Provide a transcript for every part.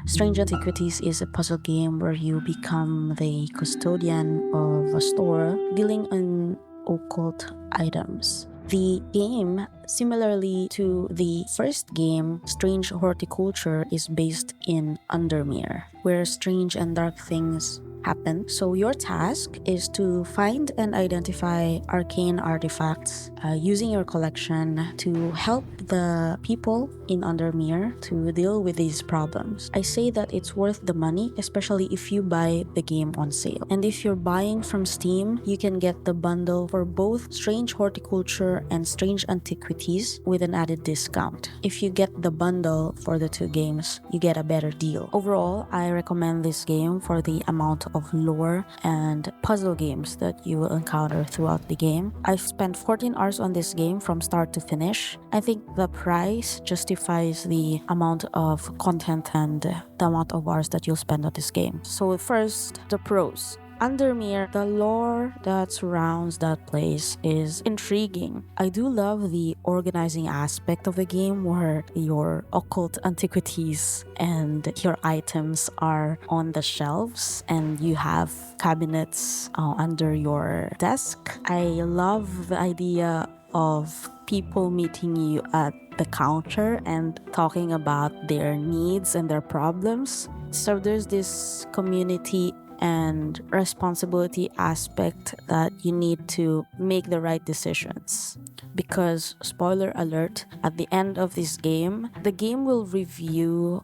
Strange Antiquities is a puzzle game where you become the custodian of a store dealing in occult items. The game, similarly to the first game, Strange Horticulture, is based in Undermere, where strange and dark things happen. So your task is to find and identify arcane artifacts using your collection to help the people in Undermere to deal with these problems. I say that it's worth the money, especially if you buy the game on sale. And if you're buying from Steam, you can get the bundle for both Strange Horticulture and Strange Antiquities with an added discount. If you get the bundle for the two games, you get a better deal. Overall, I recommend this game for the amount of lore and puzzle games that you will encounter throughout the game. I've spent 14 hours on this game from start to finish. I think the price justifies the amount of content and the amount of hours that you'll spend on this game. So first, the pros. Undermere, the lore that surrounds that place is intriguing. I do love the organizing aspect of the game where your occult antiquities and your items are on the shelves and you have cabinets under your desk. I love the idea of people meeting you at the counter and talking about their needs and their problems. So there's this community and responsibility aspect that you need to make the right decisions. Because, spoiler alert, at the end of this game, the game will review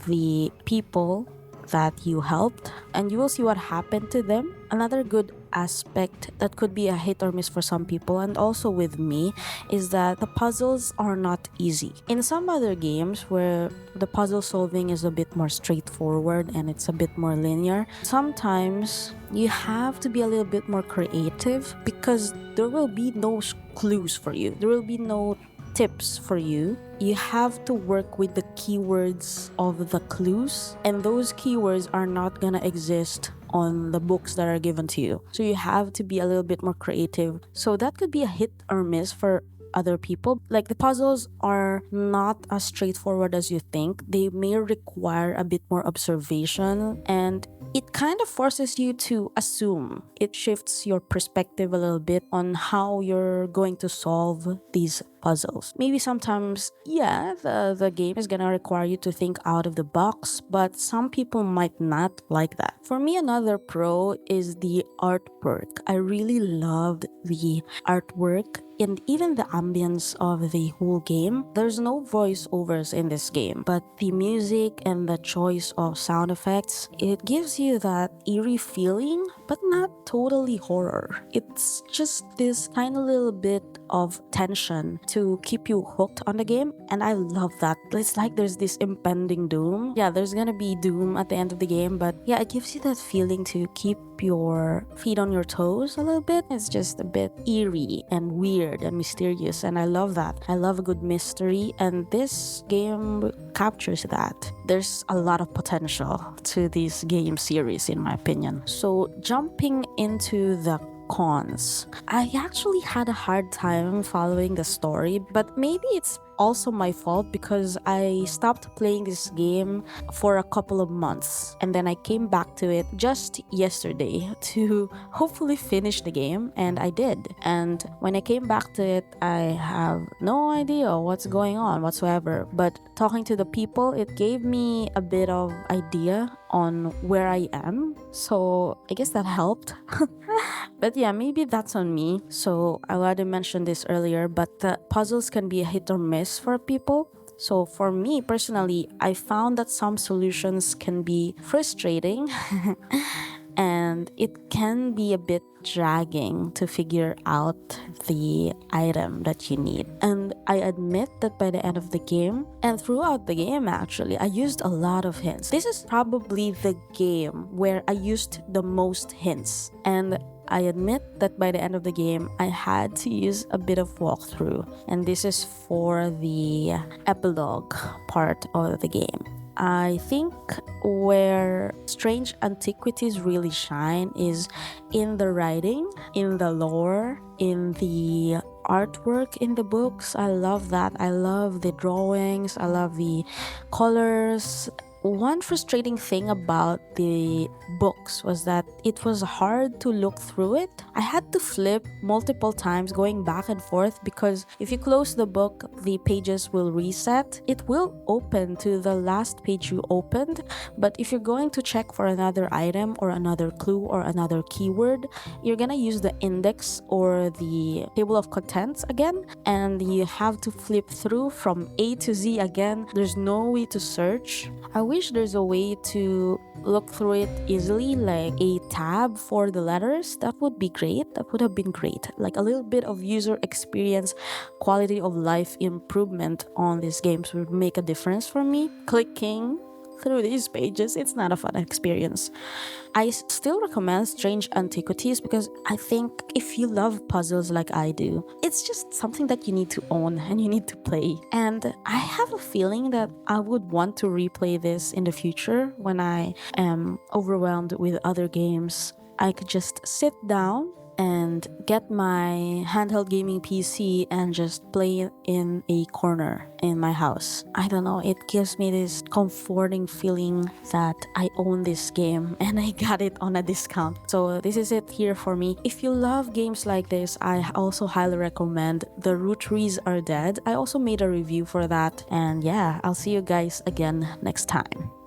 the people that you helped and you will see what happened to them. Another good aspect that could be a hit or miss for some people and also with me is that the puzzles are not easy. In some other games where the puzzle solving is a bit more straightforward and it's a bit more linear, sometimes you have to be a little bit more creative because there will be no clues for you. There will be no tips for you. You have to work with the keywords of the clues, and those keywords are not gonna exist on the books that are given to you. So you have to be a little bit more creative. So that could be a hit or miss for other people. Like, the puzzles are not as straightforward as you think. They may require a bit more observation, and it kind of forces you to assume. It shifts your perspective a little bit on how you're going to solve these puzzles. Maybe sometimes, the game is gonna require you to think out of the box, but some people might not like that. For me, another pro is the artwork. I really loved the artwork and even the ambience of the whole game. There's no voiceovers in this game, but the music and the choice of sound effects, it gives you that eerie feeling, but not totally horror. It's just this tiny little bit of tension to keep you hooked on the game, and I love that. It's like there's this impending doom. Yeah, there's gonna be doom at the end of the game, but yeah, it gives you that feeling to keep your feet on your toes a little bit. It's just a bit eerie and weird and mysterious, and I love that. I love a good mystery, and this game captures that. There's a lot of potential to this game series, in my opinion. So jumping into the cons, I actually had a hard time following the story, but maybe it's also my fault because I stopped playing this game for a couple of months and then I came back to it just yesterday to hopefully finish the game, and I did. And when I came back to it, I have no idea what's going on whatsoever, but talking to the people, it gave me a bit of idea on where I am, so I guess that helped. But yeah, maybe that's on me. So I already mentioned this earlier, but the puzzles can be a hit or miss for people. So for me personally, I found that some solutions can be frustrating and it can be a bit dragging to figure out the item that you need. And I admit that by the end of the game, and throughout the game actually, I used a lot of hints. This is probably the game where I used the most hints. And I admit that by the end of the game, I had to use a bit of walkthrough. And this is for the epilogue part of the game. I think where Strange Antiquities really shine is in the writing, in the lore, in the artwork in the books. I love that. I love the drawings. I love the colors. One frustrating thing about the books was that it was hard to look through it. I had to flip multiple times going back and forth because if you close the book, the pages will reset. It will open to the last page you opened, but if you're going to check for another item or another clue or another keyword, you're gonna use the index or the table of contents again, and you have to flip through from A to Z again. There's no way to search. I wish there's a way to look through it easily, like a tab for the letters. That would be great. That would have been great. Like a little bit of user experience, quality of life improvement on these games would make a difference for me. Clicking through these pages, it's not a fun experience. I still recommend Strange Antiquities because I think if you love puzzles like I do, it's just something that you need to own and you need to play. And I have a feeling that I would want to replay this in the future when I am overwhelmed with other games. I could just sit down and get my handheld gaming PC and just play it in a corner in my house. I don't know, it gives me this comforting feeling that I own this game and I got it on a discount. So this is it here for me. If you love games like this, I also highly recommend The Root Trees Are Dead. I also made a review for that. And yeah, I'll see you guys again next time.